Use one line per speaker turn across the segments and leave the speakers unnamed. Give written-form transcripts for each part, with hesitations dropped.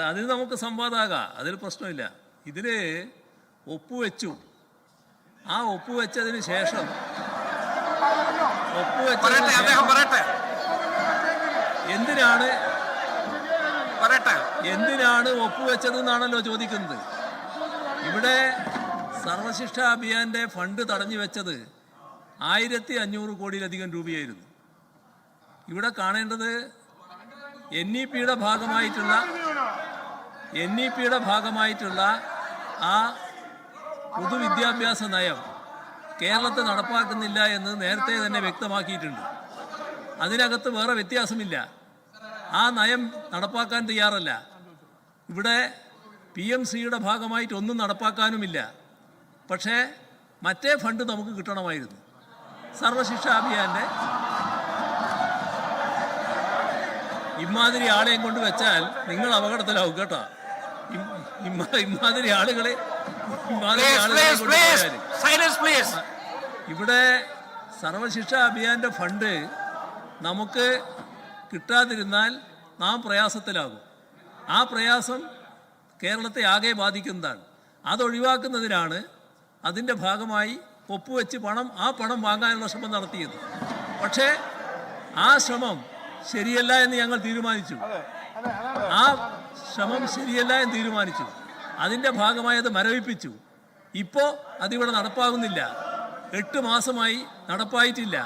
അതിന് നമുക്ക് സംവാദമാകാം, അതിൽ പ്രശ്നമില്ല. ഇതില് ഒപ്പുവെച്ചു. ആ ഒപ്പുവെച്ചതിന് ശേഷം എന്തിനാണ് ഒപ്പുവെച്ചതെന്നാണല്ലോ ചോദിക്കുന്നത്. ഇവിടെ സർവശിക്ഷ അഭിയാന്റെ ഫണ്ട് തടഞ്ഞു വെച്ചത് 1500 കോടിയിലധികം രൂപയായിരുന്നു. ഇവിടെ കാണേണ്ടത് NEP-യുടെ ഭാഗമായിട്ടുള്ള ആ പൊതുവിദ്യാഭ്യാസ നയം കേരളത്തിൽ നടപ്പാക്കുന്നില്ല എന്ന് നേരത്തെ തന്നെ വ്യക്തമാക്കിയിട്ടുണ്ട്. അതിനകത്ത് വേറെ വ്യത്യാസമില്ല. ആ നയം നടപ്പാക്കാൻ തയ്യാറല്ല. ഇവിടെ PMC-യുടെ ഭാഗമായിട്ടൊന്നും നടപ്പാക്കാനുമില്ല. പക്ഷേ മറ്റേ ഫണ്ട് നമുക്ക് കിട്ടണമായിരുന്നു. സർവശിക്ഷാ അഭിയാന്റെ ഇമാതിരി ആളെയും കൊണ്ട് വെച്ചാൽ നിങ്ങൾ അപകടത്തിലാവും കേട്ടോ. ഇമാതിരി ആളുകളെ ഇവിടെ സർവശിക്ഷാ അഭിയാന്റെ ഫണ്ട് നമുക്ക് കിട്ടാതിരുന്നാൽ നാം പ്രയാസത്തിലാകും. ആ പ്രയാസം കേരളത്തെ ആകെ ബാധിക്കുന്നതാണ്. അതൊഴിവാക്കുന്നതിനാണ് അതിൻ്റെ ഭാഗമായി ഒപ്പുവെച്ച് ആ പണം വാങ്ങാനുള്ള ശ്രമം നടത്തിയത്. പക്ഷേ ആ ശ്രമം ശരിയല്ല എന്ന് ഞങ്ങൾ തീരുമാനിച്ചു. അതിൻ്റെ ഭാഗമായി അത് മരവിപ്പിച്ചു. ഇപ്പോൾ അതിവിടെ നടപ്പാകുന്നില്ല. 8 മാസമായി നടപ്പായിട്ടില്ല.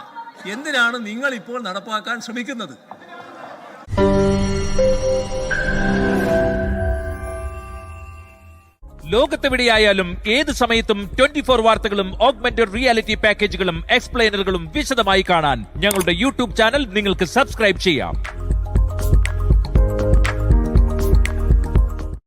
എന്തിനാണ് നിങ്ങൾ ഇപ്പോൾ നടപ്പാക്കാൻ ശ്രമിക്കുന്നത്?
ലോകത്തെവിടെയായാലും ഏത് സമയത്തും 24 വാർത്തകളും ഓഗ്മെന്റഡ് റിയാലിറ്റി പാക്കേജുകളും എക്സ്പ്ലെയിനറുകളും വിശദമായി കാണാൻ ഞങ്ങളുടെ യൂട്യൂബ് ചാനൽ നിങ്ങൾക്ക് സബ്സ്ക്രൈബ് ചെയ്യാം.